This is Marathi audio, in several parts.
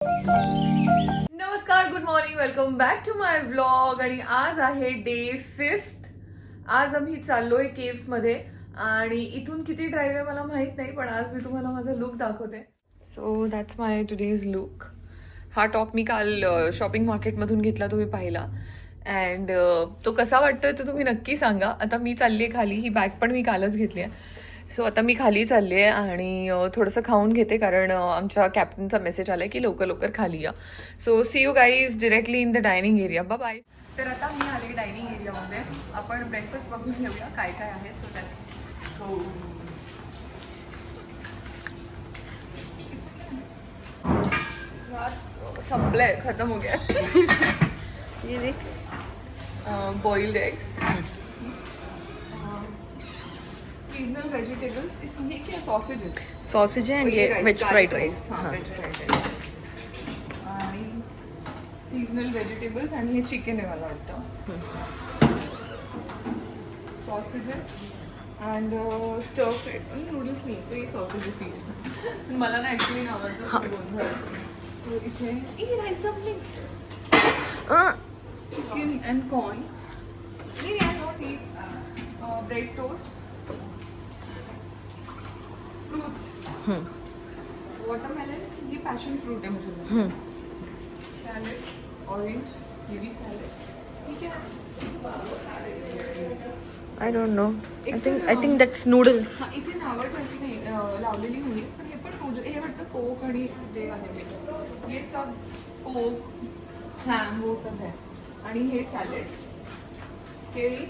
नमस्कार, good morning, welcome back to my vlog. आणि आज आहे डे 5. आज आम्ही चाललोय केव्स मध्ये आणि इथून किती ड्राईव्ह आहे मला माहित नाही, पण आज मी तुम्हाला माझा लुक दाखवते. So that's my today's look. हा टॉप मी काल शॉपिंग मार्केटमधून घेतला, तुम्ही पाहिला. अँड तो कसा वाटतोय ते तुम्ही नक्की सांगा. आता मी चालली आहे खाली. ही बॅग पण मी कालच घेतली आहे. सो आता मी खाली चालली आहे आणि थोडंसं खाऊन घेते, कारण आमच्या कॅप्टनचा मेसेज आला आहे की लवकर लवकर खाली या. So see you guys directly in the dining area. Bye. तर आता मी आले डायनिंग एरियामध्ये. आपण ब्रेकफास्ट बघून घेऊया काय काय आहे. So that's go. संपलंय, खतम हो गया. बॉइल्ड एग्स, सीजनल वेजिटेबल्स, इसमें क्या सॉसेजेस, सॉसेज आहे आणि veg fried rice. Veg fried rice आणि सीजनल व्हेजिटेबल्स आणि हे चिकन आहे मला वाटतं. Sausages and stir fried noodles नाही, ते सॉसेजेस येईल मला ना ॲक्च्युली नावाचं गोंधळ. सो इथे rice dumplings, chicken and corn. नाही, I not eat bread toast, fruits, watermelon, ये पैशन फ्रूट है मुझे. सैलेड, ऑरेंज, ये भी सैलेड. ठीक है. I don't know. I think that's noodles. हां, इथे नावं ठेवली नाही, लावलेली नाही, पण हे पण नूडल. हे वाटतं कोक आणि ते आहे मिक्स. ये सब कोक, हॅम, वो सब है. आणि हे सॅलेड, केळी,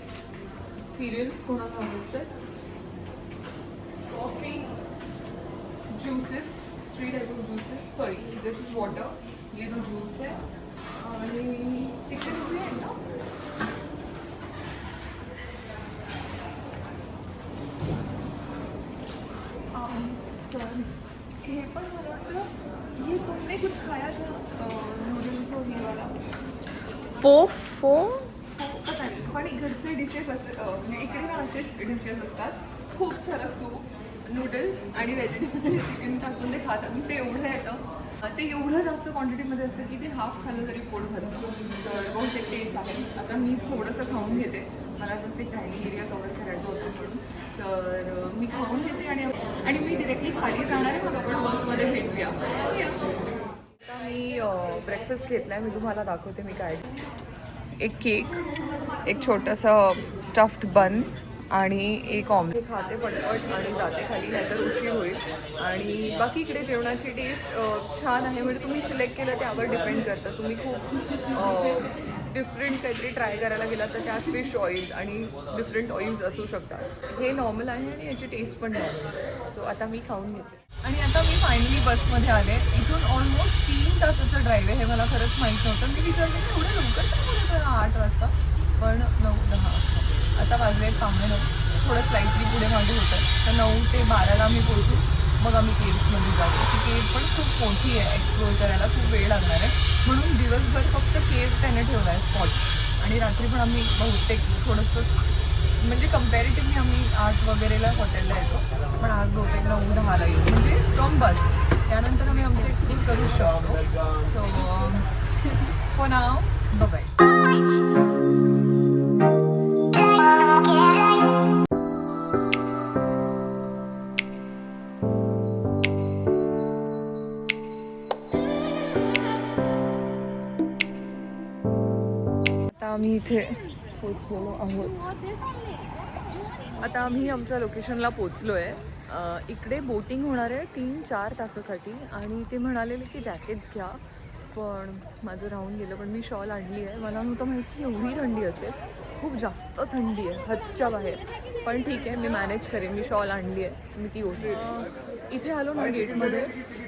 सिरियल्स कोणाला आवडतात, coffee, juices, 3 type of juices. Sorry, this is water. ये दो जूस है आणि तिकडे कुठे आहे ना. तर हे पण मला वाटतं ये तुमने कुछ खाया था नूडल्स और ये वाला पोफो. पता नाही, पण इकडचे डिशेस असतात, म्हणजे इकडे ना असेच डिशेस असतात. खूप सारं सूप, नूडल्स आणि व्हेजिटेबल चिकन टाकून ते खातात. ते एवढं येतं, ते एवढं जास्त क्वांटिटीमध्ये असतं की ते हाफ खाल्लं तरी पोट भरतं. तर बहुतेक तेच आहे. आता मी थोडंसं खाऊन घेते, मला जस्ट एक डायनिंग एरिया कवर करायचं होतं म्हणून. तर मी खाऊन घेते आणि मी डिरेक्टली खाली जाणार आहे. मग आपण बसमध्ये भेटूया. आता मी ब्रेकफास्ट घेतला आहे, मी तुम्हाला दाखवते मी काय. एक केक, एक छोटंसं स्टफ्ड बन आणि एक ऑमलेट खाते पटपट आणि जाते खाली, नाहीतर उशीर होईल. आणि बाकी इकडे जेवणाची टेस्ट छान आहे. म्हणजे तुम्ही सिलेक्ट केलं त्यावर डिपेंड करतं. तुम्ही खूप डिफरंट काहीतरी ट्राय करायला गेलात तर त्यात फिश ऑइल आणि डिफरंट ऑइल्स असू शकतात. हे नॉर्मल आहे आणि याची टेस्ट पण नॉर्मल. सो आता मी खाऊन घेते. आणि आता मी फायनली बसमध्ये आले. इथून ऑलमोस्ट 3 तासाचं ड्राईव्ह आहे. हे मला खरंच माहीत नव्हतं. मी विचारले की एवढं लवकर तर बोलत 8 वाजता, पण 9-10 वाजता. आता वाजले 9:45. थोडं स्लाइटली पुढे मागे होतं. तर 9 ते 12ला मी पोहोचू. मग आम्ही केव्समध्ये जातो. ती केव पण खूप मोठी आहे, एक्सप्लोर करायला खूप वेळ लागणार आहे. म्हणून दिवसभर फक्त केव त्याने ठेवला आहे स्पॉट. आणि रात्री पण आम्ही बहुतेक थोडंसं, म्हणजे कम्पॅरेटिव्हली आम्ही 8 वगैरेला हॉटेलला येतो, पण आज बहुतेक 9-10ला येऊ, म्हणजे फ्रॉम बस. त्यानंतर आम्ही आमचं एक्सप्लोर करू शकतो. So for now bye. आम्ही इथे पोचलेलो आहोत. आता आम्ही आमच्या लोकेशनला पोचलो आहे. इकडे बोटिंग होणार आहे 3-4 तासासाठी आणि ते म्हणालेले की जॅकेट्स घ्या, पण माझं राहून गेलं. पण मी शॉल आणली आहे. मला नव्हतं माहिती एवढी थंडी असेल. खूप जास्त थंडी आहे हदच्या बाहेर, पण ठीक आहे, मी मॅनेज करेन. मी शॉल आणली आहे, सो मी ती ओढते. इथे आलो ना गेटमध्ये,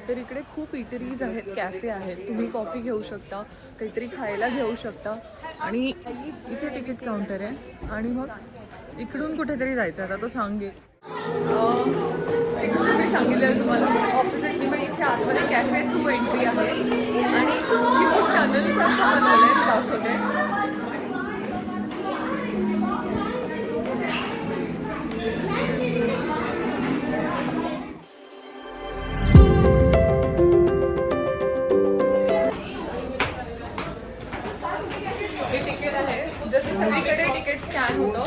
तर इकडे खूप इटरीज आहेत, कॅफे आहेत. तुम्ही कॉफी घेऊ शकता, काहीतरी खायला घेऊ शकता. आणि इथे तिकीट काउंटर आहे. आणि मग इकडून कुठेतरी जायचं. आता तो सांगेल, तिकडून मी सांगितलं तुम्हाला ऑपोजिटली, पण इथे आतमध्ये कॅफे थ्रू एंट्री आहे. आणि खूप टनलसारखं बनवलं आहे, दाखवते. सगळीकडे तिकीट स्कॅन होतं,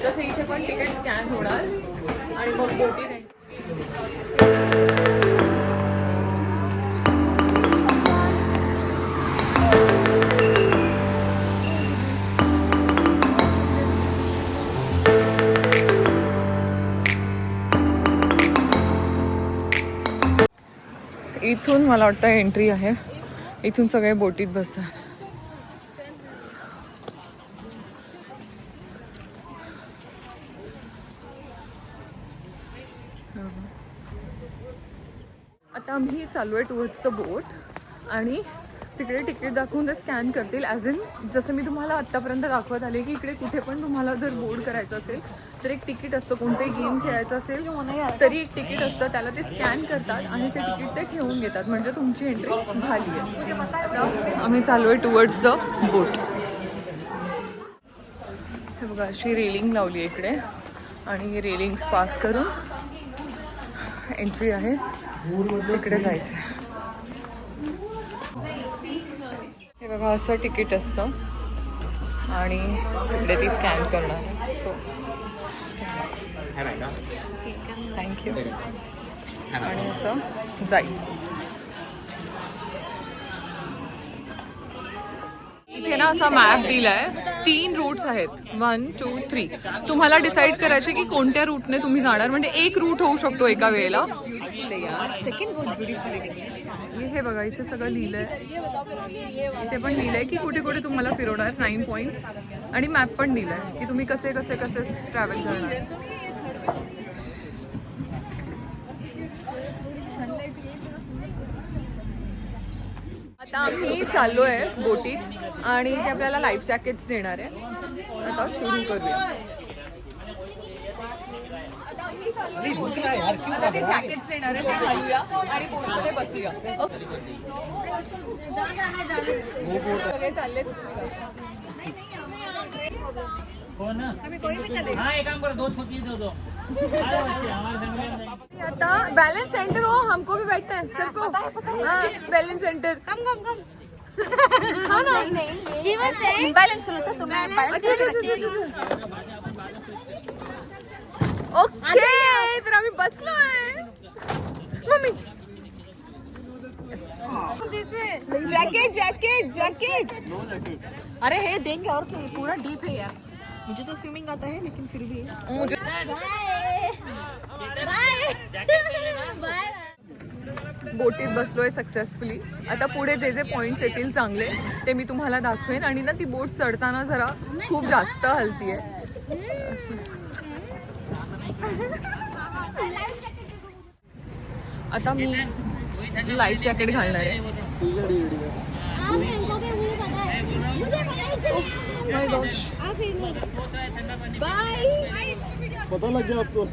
तसं इथे पण तिकीट स्कॅन होणार आणि मग बोटी नाही. इथून मला वाटतं एंट्री आहे, इथून सगळे बोटीत बसतात. आता आम्ही चालू आहे टुवर्ड्स द बोट आणि तिकडे तिकीट दाखवून ते स्कॅन करतील. ॲज इन जसं मी तुम्हाला आत्तापर्यंत दाखवत आले की इकडे कुठे पण तुम्हाला जर बोर्ड करायचं असेल तर एक तिकीट असतं, कोणतेही गेम खेळायचं असेल तरी एक तिकीट असतं, त्याला ते स्कॅन करतात आणि ते तिकीट ते ठेवून घेतात, म्हणजे तुमची एंट्री झाली आहे. आता आम्ही चालू आहे टुवर्ड्स द बोट. हे बघा अशी रेलिंग लावली आहे इकडे आणि रेलिंग्स पास करून एंट्री आहे, तिकडे जायचं. हे बघा असं तिकीट असतं आणि तिकडे ती स्कॅन करणार. So thank you. आणि असं जायचं. इथे ना असा मॅप दिलाय, 3 रूट्स आहेत, 1 2 3. तुम्हाला डिसाईड करायचं की कोणत्या रूटने तुम्ही जाणार, म्हणजे एक रूट होऊ शकतो एका वेळेला. सेकंड बहुत ब्युटिफुल आहे. हे बघा इथे सगळं लिहिलंय, इथे पण लिहिलंय की कुठे कुठे तुम्हाला फिरवणार, 9 पॉईंट्स, आणि मॅप पण दिलाय की तुम्ही कसे कसे कसे ट्रॅव्हल करणार. आता आम्ही चाललो आहे बोटीत आणि ते आपल्याला लाईफ जॅकेट्स देणार आहे. आता सुरू करूया. आता ते जॅकेट्स देणार आहे, ते घालूया आणि बोटमध्ये बसूया. सगळे चालले. आता बैलेंस सेंटर हो, हमको भी बैठना है सर को. हाँ बैलेंस सेंटर. कम कम कम. हाँ ना नहीं बैलेंस होता तो मैं ओके. तर आम्ही बसलोय. Mummy jacket jacket jacket. अरे हे देंगे और क्या, पूरा डीप है यार. मुझे तो स्विमिंग आता है लेकिन फिर भी मुझे बोटीत बसलोय सक्सेसफुली. आता पुढे जे जे पॉइंट्स येतील चांगले ते मी तुम्हाला दाखवेन. आणि ना ती बोट चढताना जरा खूप जास्त हलतीये. आता मी लाईफ जॅकेट घालणार आहे. माय गॉश. बाय. पता लग गया आपको.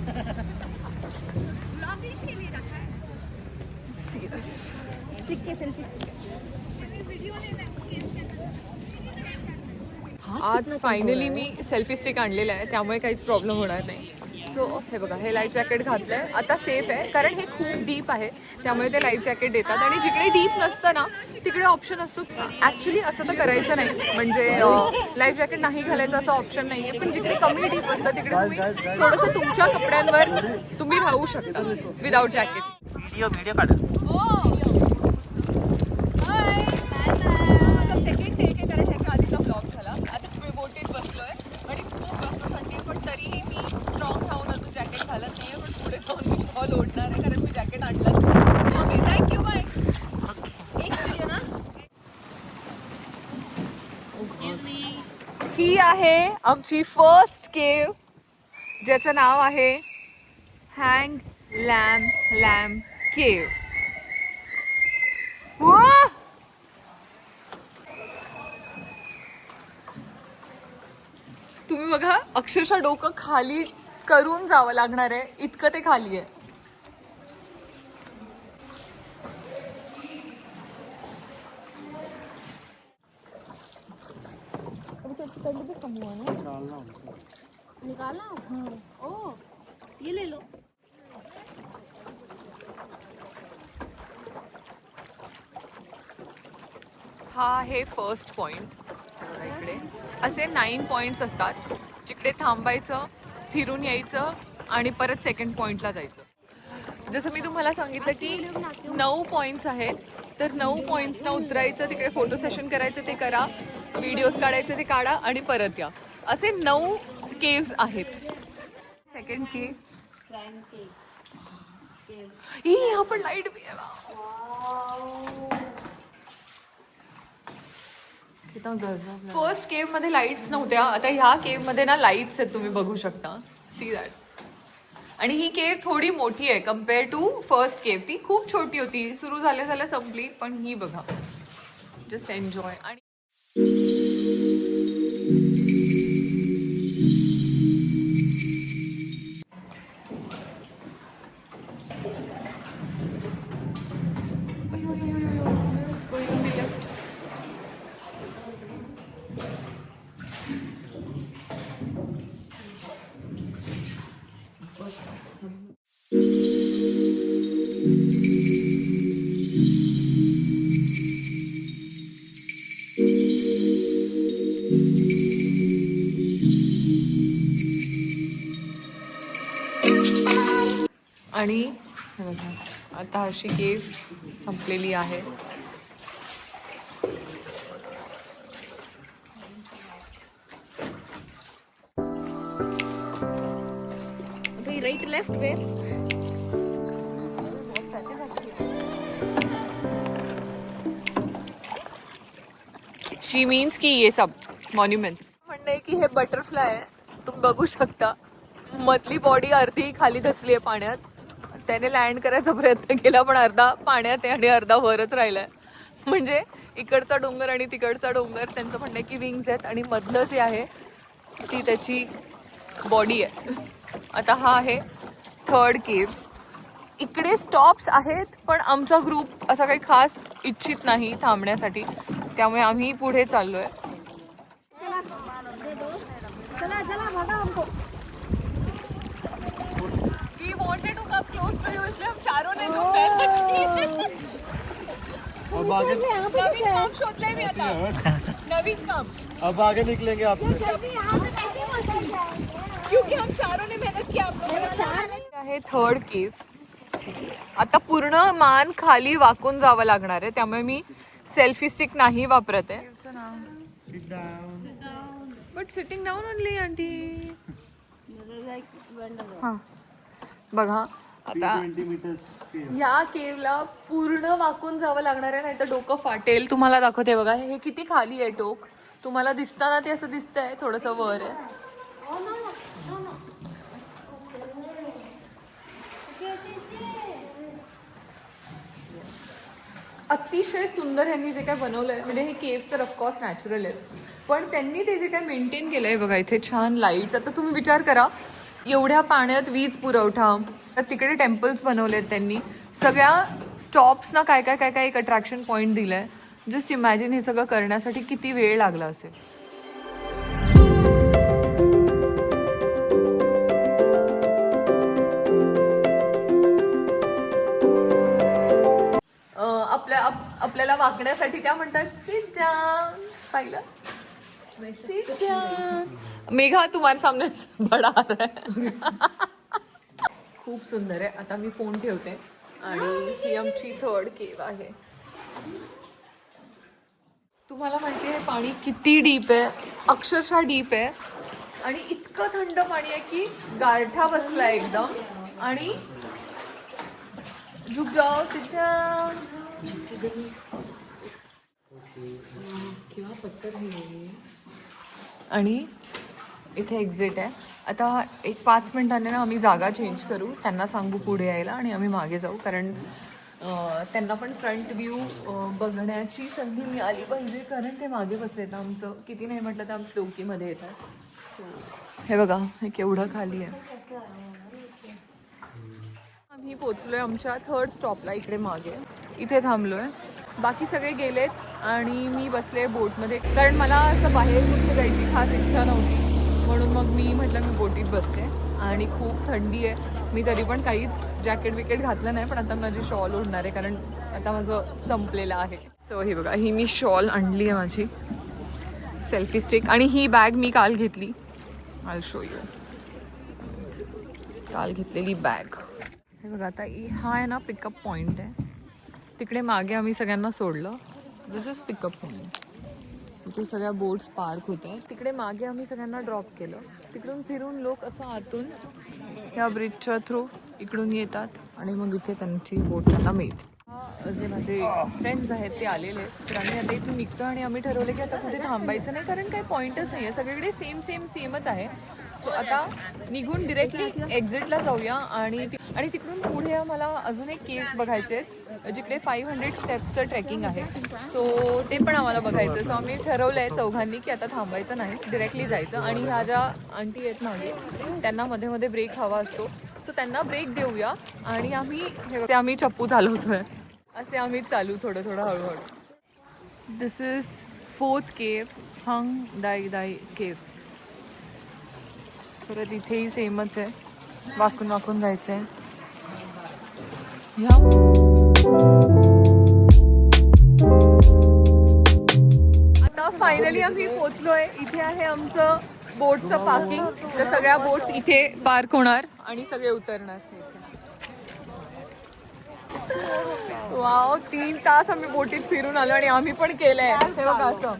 आज फायनली मी सेल्फी स्टिक आणलेलं आहे, त्यामुळे काहीच प्रॉब्लेम होणार नाही. सो हे बघा, हे लाईफ जॅकेट घातलंय. आता सेफ आहे कारण हे खूप डीप आहे, त्यामुळे ते लाईफ जॅकेट देतात. आणि जिकडे डीप नसतं ना तिकडे ऑप्शन असतो. ॲक्च्युली असं तर करायचं नाही, म्हणजे लाईफ जॅकेट नाही घालायचं असं ऑप्शन नाही आहे. पण जिकडे कमी डीप असतं तिकडे तुम्ही थोडंसं तुमच्या कपड्यांवर तुम्ही राहू शकता विदाऊट जॅकेट. व्हिडिओ काढ. सेकंड टेक आहे कारण ह्याच्या आधीचा ब्लॉग झाला. आता मी बोटीत बसलोय आणि खूप जास्त थंडी, पण तरीही मी स्ट्रॉंग राहून अजून जॅकेट घालत नाहीये. पण पुढे जाऊन मी शॉल ओढणार आहे कारण मी जॅकेट आणलं. Okay thank you. बाय. एक व्हिडिओ ना. ही आहे आमची फर्स्ट केव, ज्याचं नाव आहे हँग लॅम केव. तुम्ही बघा, अक्षरशः डोकं खाली करून जावं लागणार आहे, इतकं ते खाली आहे. निकाला. ओ ये ले लो. हा आहे फर्स्ट पॉइंट इकडे असे 9 पॉइंट्स असतात जिकडे थांबायचं, फिरून यायचं आणि परत सेकंड पॉइंटला जायचं. जसं मी तुम्हाला सांगितलं की 9 पॉइंट्स आहेत, तर 9 पॉइंट्सना उतरायचं, तिकडे फोटो सेशन करायचं ते करा, व्हिडिओज काढायचे ते काढा आणि परत या. असे 9 केव्स आहेत. सेकंड केव ही यहाँ पर लाइट भी है. फर्स्ट केव मध्ये लाईट्स नव्हत्या, आता ह्या केव मध्ये ना लाईट्स आहेत, तुम्ही बघू शकता. See that. आणि ही केव थोडी मोठी आहे कम्पेअर टू फर्स्ट केव. ती खूप छोटी होती, सुरू झाल्या संपली. पण ही बघा, जस्ट एन्जॉय. आणि आणि हे बघा, आता अशी केव संपलेली आहे. राइट लेफ्ट वे. शी मीन्स की ये सब मॉन्युमेंट्स. म्हणणं आहे की हे बटरफ्लाय आहे, तुम्ही बघू शकता. मधली बॉडी अर्धी खाली धसली आहे पाण्यात. त्याने लँड करायचा प्रयत्न केला पण अर्धा पाण्यात आहे आणि अर्धा वरच राहिलाय. म्हणजे इकडचा डोंगर आणि तिकडचा डोंगर, त्यांचं म्हणणं आहे की विंग्स आहेत आणि मधलं जे आहे ती त्याची बॉडी आहे. आता हा आहे थर्ड केव. इकडे स्टॉप्स आहेत पण आमचा ग्रुप असा काही खास इच्छित नाही थांबण्यासाठी, त्यामुळे आम्ही पुढे चाललोय. We wanted to come close to you, इसलिए हम चारों ने जो अब आगे नवीन काम शोधलंय मी आता. नवीन काम, अब आगे निकलेंगे आपसे. क्योंकि हम चारों ने मेहनत की. आप लोगों आहे थर्ड केव. आता पूर्ण मान खाली वाकून जावं लागणार आहे, त्यामुळे मी सेल्फी स्टिक नाही वापरत आहे. But sitting down only aunty. हां बघा, आता 20 meters. ह्या केवला पूर्ण वाकून जावं लागणार आहे, नाही तर डोकं फाटेल. तुम्हाला दाखवते बघा, हे किती खाली आहे टोक. तुम्हाला दिसताना ते असं दिसतंय थोडंसं वर आहे. अतिशय सुंदर यांनी जे काय बनवलंय, म्हणजे हे केव्स तर ऑफकोर्स नॅचरल आहेत, पण त्यांनी ते जे काय मेंटेन केलंय बघा. इथे छान लाईट्स. आता तुम्ही विचार करा, एवढ्या पाण्यात वीज पुरवठा, तर तिकडे टेम्पल्स बनवलेत त्यांनी. सगळ्या स्टॉप्सना काय काय काय काय एक अट्रॅक्शन पॉईंट दिलंय. जस्ट इमॅजिन हे सगळं करण्यासाठी किती वेळ लागला असेल. आपल्याला वाकण्यासाठी त्या म्हणतात सिट डाऊन. पाहिलं, सिट डाऊन. मेघा तुम्हारे सामने बडा आ रहा है. खूप सुंदर आहे. आता मी फोन ठेवते आणि ही आमची थर्ड केव आहे. तुम्हाला माहिती आहे पाणी किती डीप आहे, अक्षरशः डीप आहे. आणि इतकं थंड पाणी आहे की गारठा बसलाय एकदम. आणि झुक जाओ, सिट डाऊन. आणि इथे एक्झिट आहे. आता एक 5 मिनिटांनी ना आम्ही जागा चेंज करू, त्यांना सांगू पुढे यायला आणि आम्ही मागे जाऊ, कारण त्यांना पण फ्रंट व्ह्यू बघण्याची संधी मिळाली पाहिजे, कारण ते मागे बसलेत. आमचं किती नाही म्हटलं तर आमच्या डोकीमध्ये येतात. हे बघा, हे केवढं खाली आहे. आम्ही पोचलोय आमच्या थर्ड स्टॉपला, इकडे मागे. इथे थांबलोय. बाकी सगळे गेलेत आणि मी बसले बोटमध्ये, कारण मला असं बाहेर कुठे जायची खास इच्छा नव्हती. म्हणून मग मी म्हटलं मी बोटीत बसते. आणि खूप थंडी आहे. मी तरी पण काहीच जॅकेट विकेट घातलं नाही, पण आता माझी शॉल ओढणार आहे, कारण आता माझं संपलेलं आहे. सो हे बघा, ही मी शॉल आणली आहे माझी. Selfie stick. आणि ही बॅग मी काल घेतली. I show you. काल घेतलेली बॅग. हे बघा आता हा आहे ना पिकअप पॉईंट आहे. तिकडे मागे आम्ही सगळ्यांना सोडलं. दिस इज पिकअप पॉईंट. इथे सगळ्या बोट्स पार्क होत आहेत. तिकडे मागे आम्ही सगळ्यांना ड्रॉप केलं. तिकडून फिरून लोक असं आतून ह्या ब्रिजच्या थ्रू इकडून येतात आणि मग इथे त्यांची बोट त्यांना मिळते. जे माझे फ्रेंड्स आहेत ते आलेले आहेत. तर आम्ही आता इथून निघतो आणि आम्ही ठरवलं की आता कुठे थांबायचं नाही कारण काही पॉईंटच नाही आहे. सगळीकडे सेमच आहे. सो आता निघून डिरेक्टली एक्झिटला जाऊया आणि तिकडून पुढे आम्हाला अजून एक केव्स बघायचे आहेत जिकडे 500 स्टेप्सचं ट्रेकिंग आहे. सो ते पण आम्हाला बघायचं. सो आम्ही ठरवलं आहे चौघांनी की आता थांबायचं नाही, डिरेक्टली जायचं. आणि ह्या ज्या आंटी आहेत मागे त्यांना मध्ये मध्ये ब्रेक हवा असतो. सो त्यांना ब्रेक देऊया आणि आम्ही चप्पू चालवतोय असे आम्ही चालू थोडं हळूहळू. This is 4th cave, hang dai dai cave. परत इथेही सेमच आहे, वाकून जायचं आहे. आता फायनली आम्ही पोचलोय. इथे आहे आमचं बोटचं पार्किंग. तर सगळ्या बोट्स इथे पार्क होणार आणि सगळे उतरणार. वाव, 3 तास आम्ही बोटीत फिरून आलो आणि आम्ही पण केलंय. हे बघा असं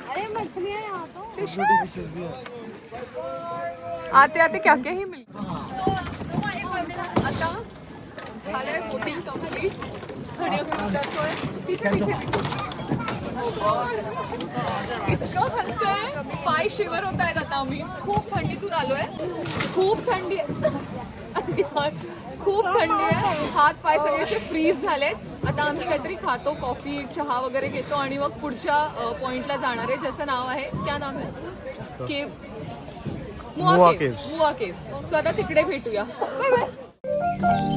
अरे मछलियाँ यहाँ तो आते क्या क्या ही मिल. आता झालंय बोटिंग कंप्लीट आणि आम्ही उतरतोय. पीछे इतकं हलतंय, पाय शिवर होत आहेत. आता आम्ही खूप थंडीतून आलोय. खूप थंडी आहे, खूप थंडी आहे. हात पाय सगळे असे फ्रीज झालेत. आता आम्ही काहीतरी खातो, कॉफी चहा वगैरे घेतो आणि मग पुढच्या पॉइंटला जाणार आहे ज्याचं नाव आहे, क्या नाव आहे, केव्ह, मुआ केव्ह. सो आता तिकडे भेटूया. Bye bye.